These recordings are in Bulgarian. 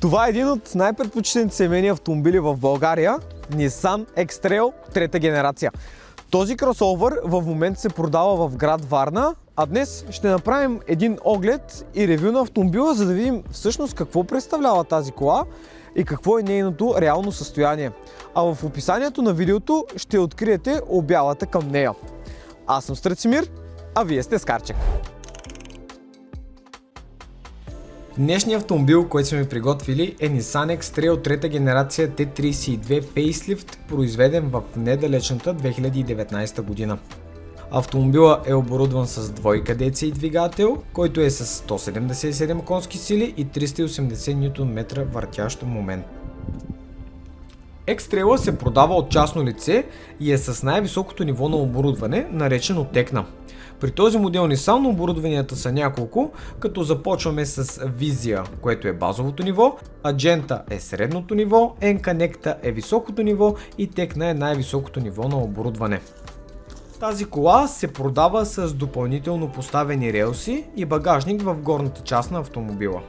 Това е един от най-предпочитаните семейни автомобили в България, Nissan X-Trail трета генерация. Този кросовър в момента се продава в град Варна, а днес ще направим един оглед и ревю на автомобила, за да видим всъщност какво представлява тази кола и какво е нейното реално състояние. А в описанието на видеото ще откриете обявата към нея. Аз съм Страцимир, а вие сте Скарчек. Днешният автомобил, който сме приготвили, е Nissan X-Trail трета генерация T32 Facelift, произведен в недалечната 2019 година. Автомобила е оборудван с двойка DCI двигател, който е с 177 конски сили и 380 Нм въртящ момент. X-Trail се продава от частно лице и е с най-високото ниво на оборудване, наречено Tecna. При този модел Nissan оборудванията са няколко, като започваме с Vizia, което е базовото ниво, Agenta е средното ниво, N-Connect е високото ниво и Tecna е най-високото ниво на оборудване. Тази кола се продава с допълнително поставени релси и багажник в горната част на автомобила.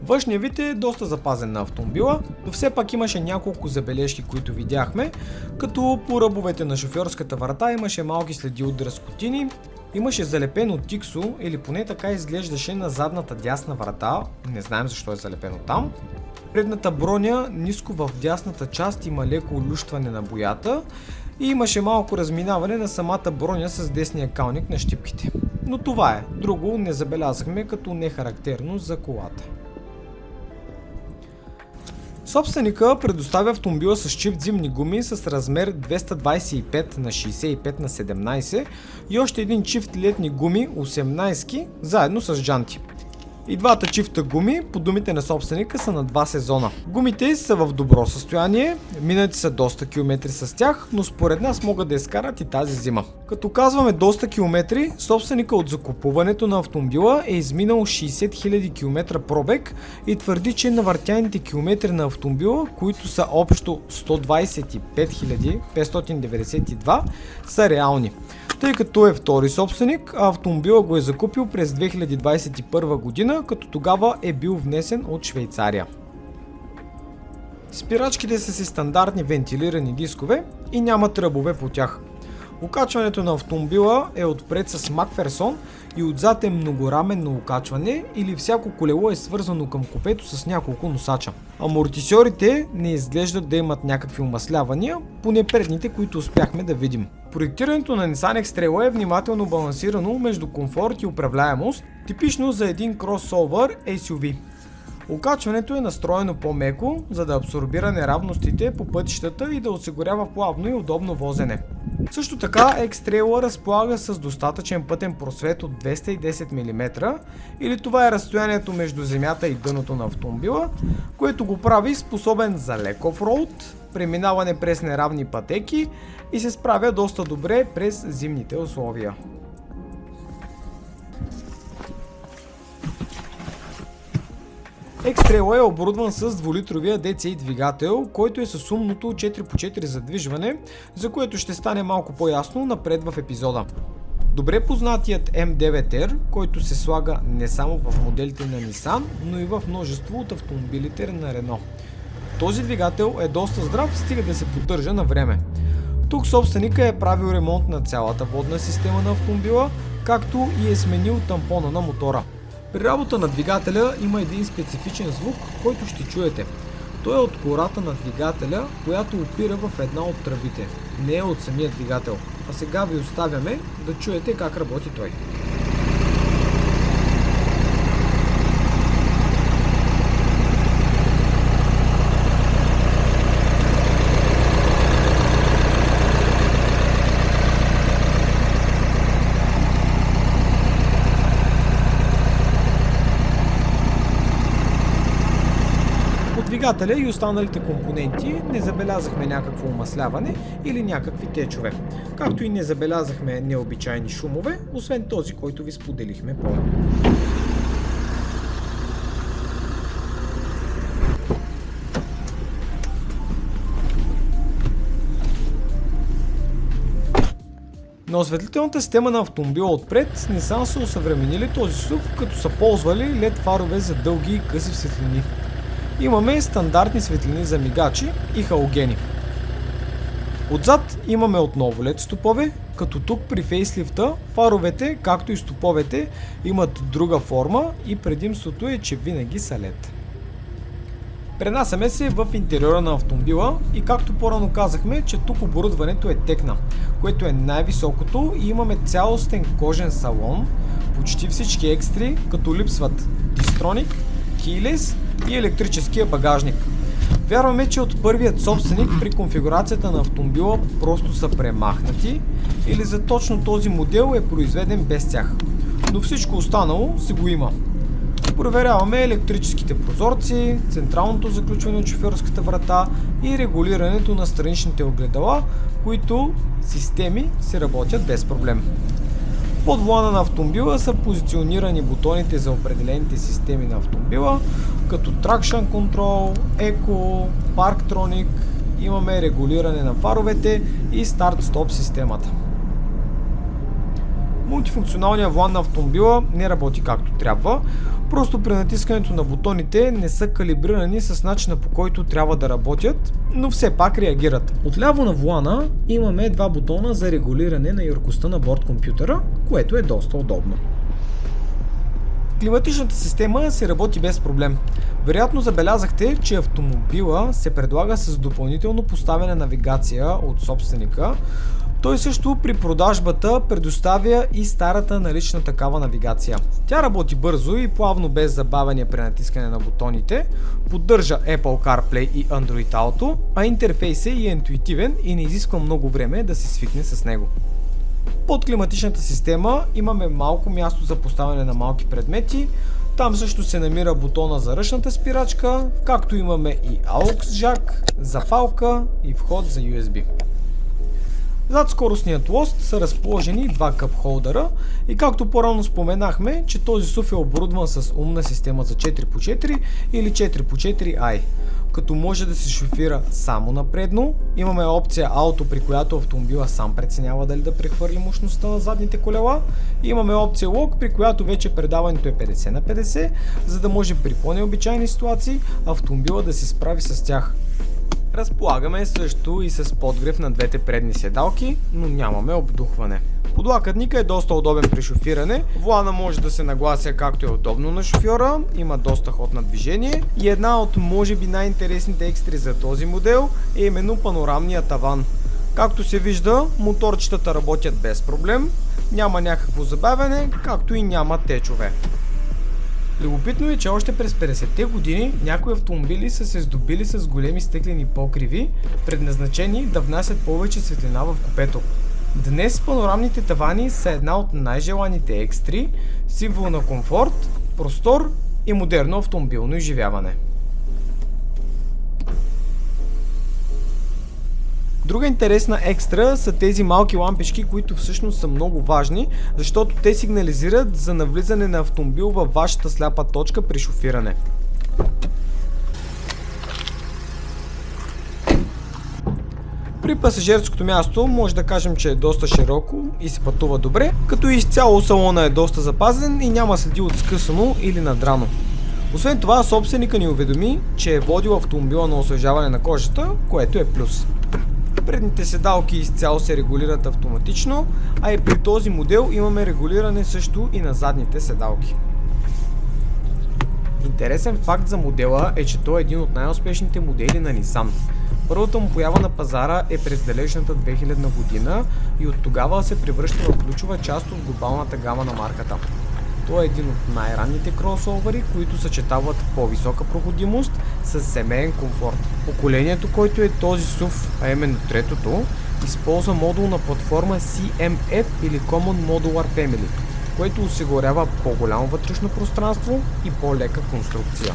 Външният вид е доста запазен на автомобила, но все пак имаше няколко забележки, които видяхме, като по ръбовете на шофьорската врата имаше малки следи от дръскотини, имаше залепено тиксо, или поне така изглеждаше на задната дясна врата, не знаем защо е залепено там. Предната броня ниско в дясната част има леко олющване на боята и имаше малко разминаване на самата броня с десния калник на щипките. Но това е, друго не забелязахме като нехарактерно за колата. Собственика предоставя автомобила с чифт зимни гуми с размер 225 на 65 на 17 и още един чифт летни гуми 18 заедно с джанти. И двата чифта гуми, по думите на собственика, са на 2 сезона. Гумите са в добро състояние, минати са доста километри с тях, но според нас могат да изкарат и тази зима. Като казваме доста километри, собственика от закупуването на автомобила е изминал 60 000 км пробег и твърди, че навъртяните километри на автомобила, които са общо 125 592, са реални. Тъй като е втори собственик, а автомобила го е закупил през 2021 година, като тогава е бил внесен от Швейцария. Спирачките са си стандартни вентилирани дискове и няма тръбове по тях. Окачването на автомобила е отпред с Макферсон и отзад е многораменно окачване, или всяко колело е свързано към купето с няколко носача. Амортисьорите не изглеждат да имат някакви омаслявания, поне предните, които успяхме да видим. Проектирането на Nissan X-Trail е внимателно балансирано между комфорт и управляемост, типично за един кросовър SUV. Окачването е настроено по-меко, за да абсорбира неравностите по пътищата и да осигурява плавно и удобно возене. Също така X-Trail разполага с достатъчен пътен просвет от 210 мм, или това е разстоянието между земята и дъното на автомобила, което го прави способен за лек офроуд, преминаване през неравни пътеки и се справя доста добре през зимните условия. X-Trail е оборудван с 2-литровия DCI двигател, който е с умното 4x4 задвижване, за което ще стане малко по-ясно напред в епизода. Добре познатият M9R, който се слага не само в моделите на Nissan, но и в множество от автомобилите на Renault. Този двигател е доста здрав, стига да се поддържа на време. Тук собственика е правил ремонт на цялата водна система на автомобила, както и е сменил тампона на мотора. При работа на двигателя има един специфичен звук, който ще чуете. Той е от кората на двигателя, която опира в една от тръбите. Не е от самия двигател. А сега ви оставяме да чуете как работи той. Двигателя и останалите компоненти не забелязахме някакво омасляване или някакви течове, както и не забелязахме необичайни шумове, освен този, който ви споделихме по-рано. На осветлителната система на автомобила отпред Nissan са усъвременили този SUV, като са ползвали LED фарове за дълги и къси светлини. Имаме стандартни светлини за мигачи и халогени. Отзад имаме отново LED стопове, като тук при фейслифта фаровете, както и стоповете, имат друга форма и предимството е, че винаги са LED. Пренасяме се в интериора на автомобила и както по-рано казахме, че тук оборудването е Tecna, което е най-високото и имаме цялостен кожен салон, почти всички екстри, като липсват Distronic, Keyless и електрическия багажник. Вярваме, че от първият собственик при конфигурацията на автомобила просто са премахнати или за точно този модел е произведен без тях, но всичко останало си го има. Проверяваме електрическите прозорци, централното заключване от шофьорската врата и регулирането на страничните огледала, които системи си работят без проблем. Под волана на автомобила са позиционирани бутоните за определените системи на автомобила, като Traction Control, Eco, Parktronic, имаме регулиране на фаровете и Start-Stop системата. Мултифункционалният волан на автомобила не работи както трябва, просто при натискането на бутоните не са калибрирани с начина, по който трябва да работят, но все пак реагират. Отляво на волана имаме два бутона за регулиране на яркостта на борд компютъра, което е доста удобно. Климатичната система се работи без проблем. Вероятно забелязахте, че автомобила се предлага с допълнително поставена навигация от собственика. Той също при продажбата предоставя и старата налична такава навигация. Тя работи бързо и плавно без забавяне при натискане на бутоните, поддържа Apple CarPlay и Android Auto, а интерфейсът е интуитивен и не изисква много време да се свикне с него. Под климатичната система имаме малко място за поставяне на малки предмети. Там също се намира бутона за ръчната спирачка, както имаме и AUX jack, запалка и вход за USB. Зад скоростният лост са разположени два къп холдера и както по-рано споменахме, че този SUV е оборудван с умна система за 4x4 или 4x4i, като може да се шофира само напредно. Имаме опция Auto, при която автомобила сам преценява дали да прехвърли мощността на задните колела. И имаме опция Lock, при която вече предаването е 50/50, за да може при по-необичайни ситуации автомобила да се справи с тях. Разполагаме също и с подгрев на двете предни седалки, но нямаме обдухване. Подлакътника е доста удобен при шофиране, волана може да се наглася както е удобно на шофьора, има доста ход на движение и една от може би най-интересните екстри за този модел е именно панорамния таван. Както се вижда, моторчетата работят без проблем, няма някакво забавяне, както и няма течове. Любопитно е, че още през 50-те години някои автомобили са се здобили с големи стъклени покриви, предназначени да внасят повече светлина в купето. Днес панорамните тавани са една от най-желаните екстри, символ на комфорт, простор и модерно автомобилно изживяване. Друга интересна екстра са тези малки лампички, които всъщност са много важни, защото те сигнализират за навлизане на автомобил във вашата сляпа точка при шофиране. При пасажирското място може да кажем, че е доста широко и се пътува добре, като изцяло салона е доста запазен и няма следи от скъсано или надрано. Освен това, собственика ни уведоми, че е водил автомобила на освежаване на кожата, което е плюс. Предните седалки изцяло се регулират автоматично, а и при този модел имаме регулиране също и на задните седалки. Интересен факт за модела е, че той е един от най-успешните модели на Nissan. Първата му поява на пазара е през далечната 2000 година и от тогава се превръща в ключова част от глобалната гама на марката. Той е един от най-ранните кросовъри, които съчетават по-висока проходимост с семейен комфорт. Поколението, който е този SUV, а именно третото, използва модулна платформа CMF или Common Modular Family, което осигурява по-голямо вътрешно пространство и по-лека конструкция.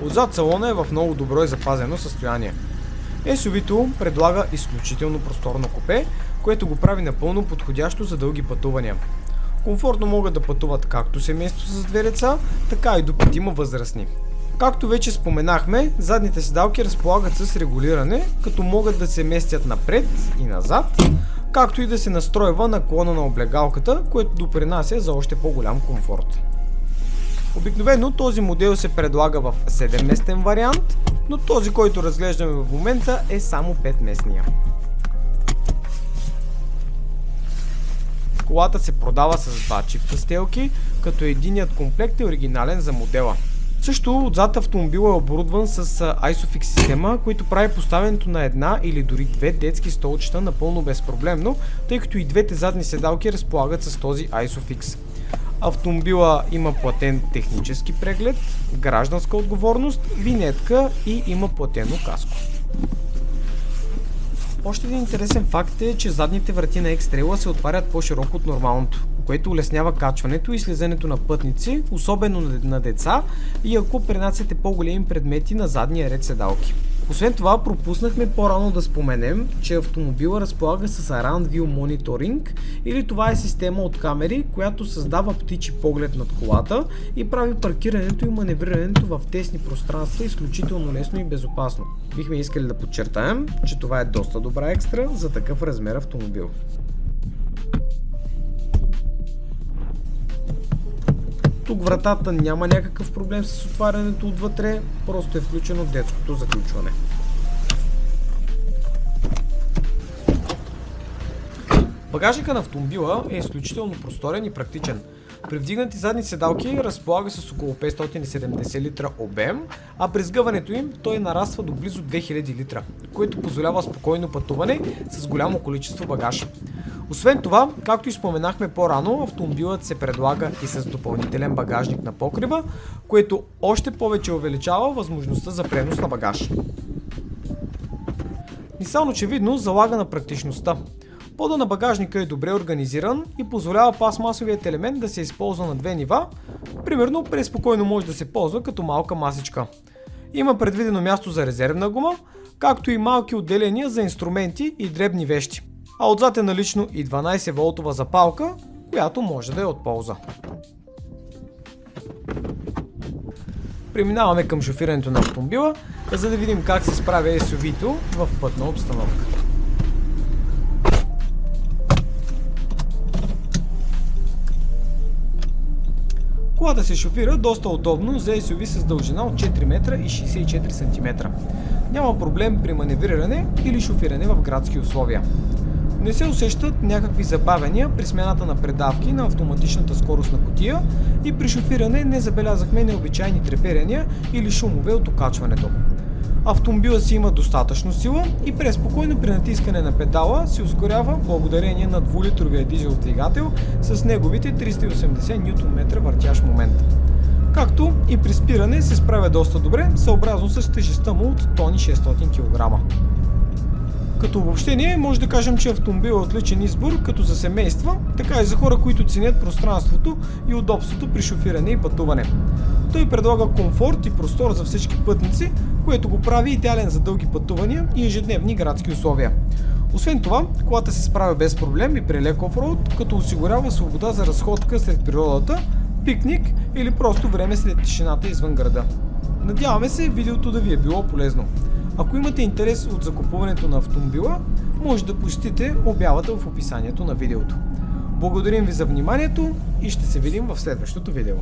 Отзад салона е в много добро и запазено състояние. SUV-то предлага изключително просторно купе, което го прави напълно подходящо за дълги пътувания. Комфортно могат да пътуват както семейство с две деца, така и до 5 възрастни. Както вече споменахме, задните седалки разполагат с регулиране, като могат да се местят напред и назад, както и да се настройва наклона на облегалката, което допринася за още по-голям комфорт. Обикновено този модел се предлага в 7-местен вариант, но този, който разглеждаме в момента, е само 5-местния. Колата се продава с 2 чифта стелки, като единият комплект е оригинален за модела. Също отзад автомобила е оборудван с ISOFIX система, който прави поставянето на една или дори 2 детски столчета напълно безпроблемно, тъй като и двете задни седалки разполагат с този ISOFIX. Автомобила има платен технически преглед, гражданска отговорност, винетка и има платено каско. Още един интересен факт е, че задните врати на X-Trail се отварят по-широко от нормалното, което улеснява качването и слизането на пътници, особено на деца и ако пренасяте по-големи предмети на задния ред седалки. Освен това, пропуснахме по-рано да споменем, че автомобила разполага с Around View Monitoring, или това е система от камери, която създава птичи поглед над колата и прави паркирането и маневрирането в тесни пространства изключително лесно и безопасно. Бихме искали да подчертаем, че това е доста добра екстра за такъв размер автомобил. Тук вратата няма някакъв проблем с отварянето отвътре, просто е включено детското заключване. Багажникът на автомобила е изключително просторен и практичен. При вдигнати задни седалки разполага с около 570 литра обем, а при сгъването им той нараства до близо 2000 литра, което позволява спокойно пътуване с голямо количество багаж. Освен това, както и споменахме по-рано, автомобилът се предлага и с допълнителен багажник на покрива, което още повече увеличава възможността за пренос на багаж. Nissan очевидно залага на практичността. Подът на багажника е добре организиран и позволява пластмасовият елемент да се използва на 2 нива, примерно преспокойно може да се ползва като малка масичка. Има предвидено място за резервна гума, както и малки отделения за инструменти и дребни вещи. А отзад е налично и 12 волтова запалка, която може да е от полза. Преминаваме към шофирането на автомобила, за да видим как се справя SUV-то в пътна обстановка. Колата се шофира доста удобно за SUV с дължина от 4 метра и 64 см. Няма проблем при маневриране или шофиране в градски условия. Не се усещат някакви забавяния при смяната на предавки на автоматичната скоростна кутия и при шофиране не забелязахме необичайни треперения или шумове от окачването. Автомобилът си има достатъчно сила и преспокойно при натискане на педала се ускорява благодарение на 2-литровия дизел двигател с неговите 380 Нм въртящ момент. Както и при спиране се справя доста добре, съобразно с тежестта му от тони 600 кг. Като обобщение може да кажем, че автомобил е отличен избор като за семейства, така и за хора, които ценят пространството и удобството при шофиране и пътуване. Той предлага комфорт и простор за всички пътници, което го прави идеален за дълги пътувания и ежедневни градски условия. Освен това, колата се справя без проблем и при лек офроуд, като осигурява свобода за разходка след природата, пикник или просто време след тишината извън града. Надяваме се видеото да ви е било полезно. Ако имате интерес от закупуването на автомобила, може да посетите обявата в описанието на видеото. Благодарим ви за вниманието и ще се видим в следващото видео.